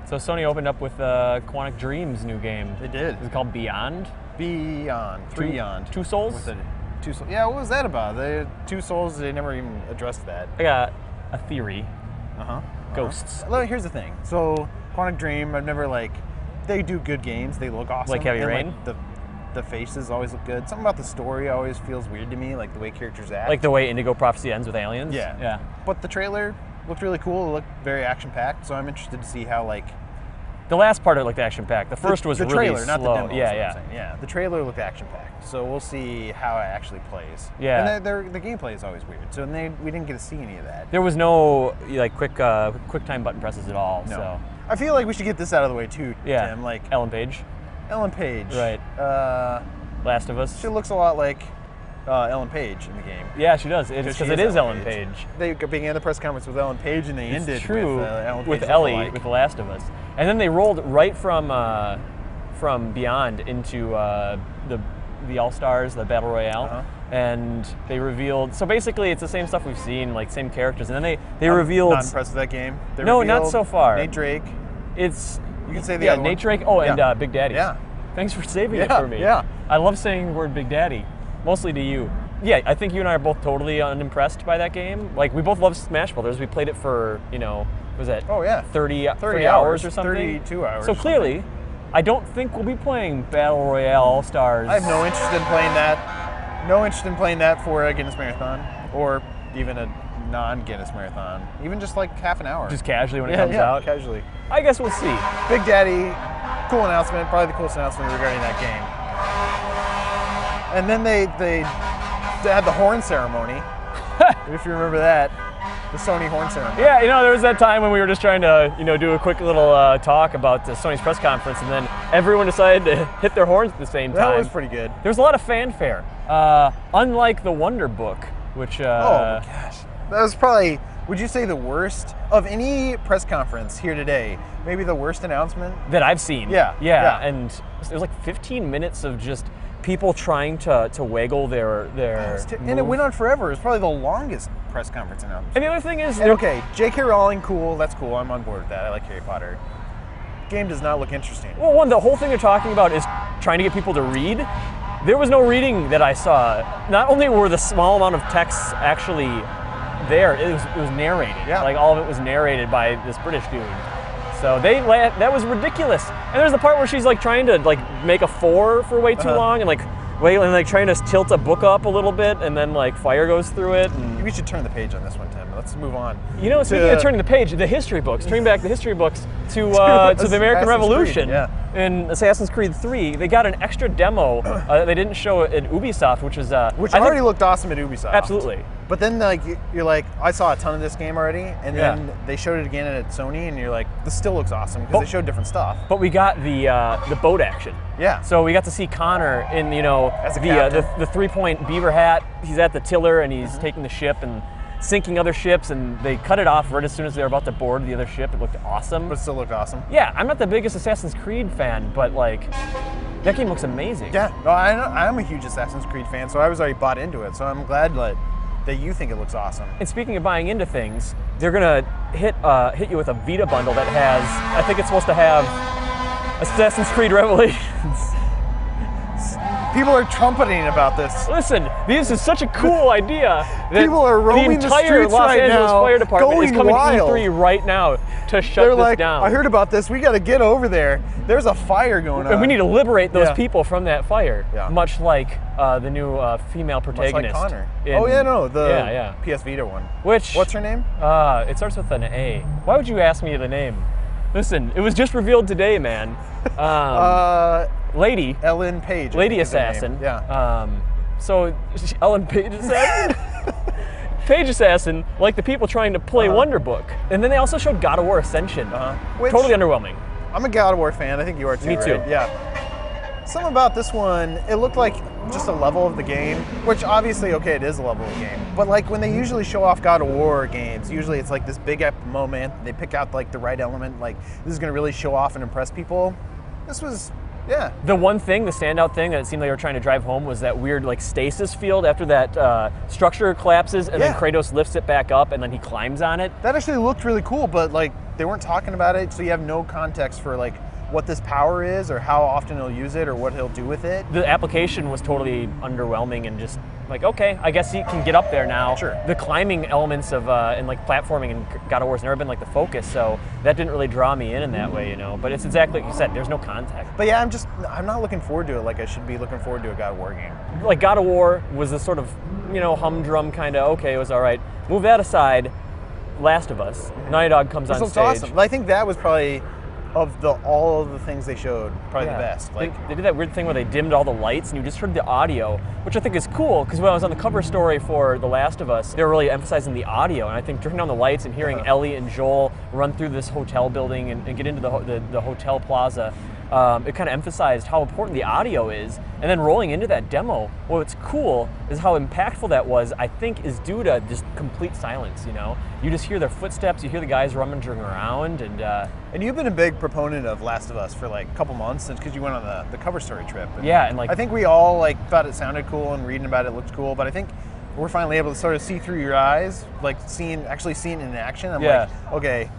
So Sony opened up with Quantic Dream's new game. They did. Is it called Beyond? Beyond. Beyond. Two Souls? Two Souls. Yeah, what was that about? The Two Souls, they never even addressed that. I got a theory. Ghosts. Well, here's the thing. So, Quantic Dream, I've never, like, they do good games. They look awesome. Like Heavy Rain? Like, the faces always look good. Something about the story always feels weird to me, like the way characters act. Like the way Indigo Prophecy ends with aliens? Yeah. Yeah. But the trailer looked really cool. It looked very action-packed, so I'm interested to see how, like... The last part of it looked action-packed. The first was really trailer, slow. not the demo. Yeah. Yeah, the trailer looked action-packed, so we'll see how it actually plays. Yeah. And the gameplay is always weird, so we didn't get to see any of that. There was no like quick time button presses at all. No. So. I feel like we should get this out of the way too, Yeah. Tim. Like Ellen Page. Ellen Page. Right. Last of Us. She looks a lot like Ellen Page in the game. Yeah, she does. It's because it is Ellen Page. They began the press conference with Ellen Page, and they ended with Ellie with The Last of Us, and then they rolled right from Beyond into the All Stars, the Battle Royale, and they revealed. So basically, it's the same stuff we've seen, like same characters, and then they revealed. Not impressed with that game. No, not so far. Nate Drake. It's you can say the other Nate one. Drake. Oh, and Big Daddy. Yeah. Thanks for saving it for me. Yeah. I love saying the word Big Daddy, mostly to you. Yeah, I think you and I are both totally unimpressed by that game. Like, we both love Smash Brothers. We played it for, was that 30 hours or something? 32 hours. So clearly, I don't think we'll be playing Battle Royale All-Stars. I have no interest in playing that. No interest in playing that for a Guinness Marathon or even a non-Guinness Marathon. Even just like half an hour. Just casually when it comes out? Yeah, casually. I guess we'll see. Big Daddy, cool announcement. Probably the coolest announcement regarding that game. And then they had the horn ceremony, if you remember that, the Sony horn ceremony. Yeah, there was that time when we were just trying to, do a quick little talk about the Sony's press conference, and then everyone decided to hit their horns at the same time. That was pretty good. There was a lot of fanfare, unlike the Wonder Book, which... oh, gosh. That was probably, would you say, the worst of any press conference here today? Maybe the worst announcement? That I've seen. Yeah. And it was like 15 minutes of just people trying to waggle their and it went on forever. It was probably the longest press conference announcement. And the other thing is... okay, J.K. Rowling, cool. That's cool. I'm on board with that. I like Harry Potter. Game does not look interesting. Well, the whole thing they're talking about is trying to get people to read. There was no reading that I saw. Not only were the small amount of texts actually there, it was narrated. Yeah. Like, all of it was narrated by this British dude. So that was ridiculous. And there's the part where she's like trying to like make a 4 for way too long, and like trying to tilt a book up a little bit, and then like fire goes through it. And we should turn the page on this one, Tim. Let's move on. Speaking of turning the page, the history books. Turning back the history books to the American Revolution. In Assassin's Creed 3, they got an extra demo they didn't show at Ubisoft, which already looked awesome at Ubisoft. Absolutely. But then you're like, I saw a ton of this game already, and then they showed it again at Sony, and you're like, this still looks awesome because they showed different stuff. But we got the boat action. Yeah. So we got to see Connor in as a captain. The 3-point beaver hat. He's at the tiller and he's taking the ship and sinking other ships, and they cut it off right as soon as they were about to board the other ship. It looked awesome. But it still looked awesome. Yeah, I'm not the biggest Assassin's Creed fan, but like, that game looks amazing. Yeah, no, I'm a huge Assassin's Creed fan, so I was already bought into it. So I'm glad that you think it looks awesome. And speaking of buying into things, they're gonna hit you with a Vita bundle that has, I think it's supposed to have Assassin's Creed Revelations. People are trumpeting about this. Listen, this is such a cool idea. People are roaming the streets Los right Angeles now, Fire Department going is coming wild. to E3 right now to shut They're this like, down. I heard about this. We got to get over there. There's a fire going on. And we need to liberate those people from that fire. Yeah. Much like the new female protagonist. Much like Connor. The PS Vita one. What's her name? It starts with an A. Why would you ask me the name? Listen, it was just revealed today, man. Lady. Ellen Page. Lady Assassin. Yeah. So, Ellen Page Assassin? Page Assassin, like the people trying to play Wonder Book. And then they also showed God of War Ascension. Totally underwhelming. I'm a God of War fan. I think you are too. Me too. Right? Yeah. Something about this one, it looked like just a level of the game, which obviously, okay, it is a level of the game. But like when they usually show off God of War games, usually it's like this big epic moment. They pick out like the right element, like this is going to really show off and impress people. This was, yeah. The one thing, the standout thing that it seemed like they were trying to drive home was that weird like stasis field after that structure collapses, and then Kratos lifts it back up and then he climbs on it. That actually looked really cool, but like they weren't talking about it, so you have no context for like what this power is or how often he'll use it or what he'll do with it. The application was totally underwhelming and just like, okay, I guess he can get up there now. Sure. The climbing elements of and like platforming in God of War has never been like the focus, so that didn't really draw me in that way, you know. But it's exactly like you said. There's no context. But yeah, I'm not looking forward to it like I should be looking forward to a God of War game. Like God of War was this sort of, you know, humdrum kind of, okay, it was all right. Move that aside. Last of Us. Naughty Dog comes on This looks stage. awesome. I think that was probably of all of the things they showed, probably the best. Like they did that weird thing where they dimmed all the lights and you just heard the audio, which I think is cool because when I was on the cover story for The Last of Us, they were really emphasizing the audio, and I think turning on the lights and hearing Ellie and Joel run through this hotel building and get into the hotel plaza, it kind of emphasized how important the audio is. And then rolling into that demo, what's cool is how impactful that was, I think, is due to just complete silence, you know? You just hear their footsteps, you hear the guys rummaging around, and you've been a big proponent of Last of Us for like a couple months since because you went on the cover story trip. And like I think we all like thought it sounded cool and reading about it looked cool, but I think we're finally able to sort of see through your eyes, like actually seeing it in action. I'm like, okay,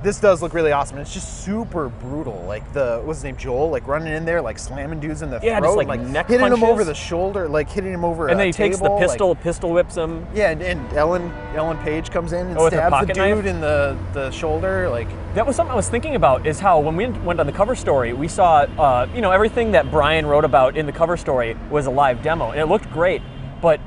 this does look really awesome. And it's just super brutal. Like what's his name, Joel, like running in there, like slamming dudes in the throat, just like neck hitting punches. him over the shoulder, like hitting him over. And then he table, takes the pistol whips him. Yeah, and Ellen Page comes in and with her stabs the pocket dude knife? in the shoulder. Like that was something I was thinking about. Is how when we went on the cover story, we saw you know, everything that Brian wrote about in the cover story was a live demo, and it looked great, but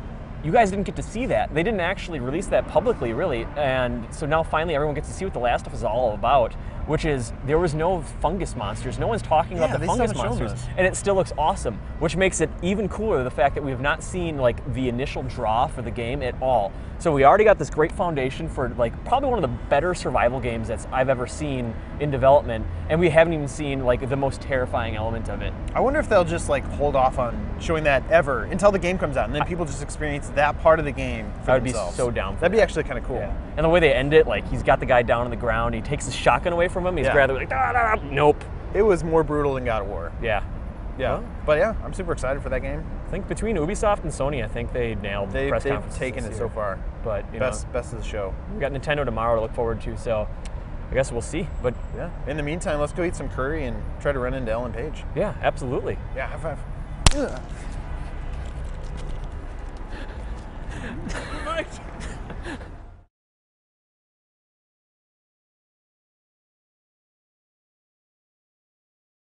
you guys didn't get to see that. They didn't actually release that publicly, really, and so now finally everyone gets to see what The Last of Us is all about, which is there was no fungus monsters. No one's talking about the fungus monsters, and it still looks awesome, which makes it even cooler, the fact that we have not seen like the initial draw for the game at all. So we already got this great foundation for like probably one of the better survival games that I've ever seen in development, and we haven't even seen like the most terrifying element of it. I wonder if they'll just like hold off on showing that ever until the game comes out, and then people just experience that part of the game for I would themselves. be so down for That'd be that. actually kind of cool. Yeah. And the way they end it, like he's got the guy down on the ground, he takes his shotgun away from him, he's grabbing like, nope. It was more brutal than God of War. Yeah. Well, but yeah, I'm super excited for that game. I think between Ubisoft and Sony, I think they nailed the press conferences. They've taken it so far. But you best know, of the show. We got Nintendo tomorrow to look forward to, so I guess we'll see. But yeah. In the meantime, let's go eat some curry and try to run into Ellen Page. Yeah, absolutely. Yeah, high five. Ugh.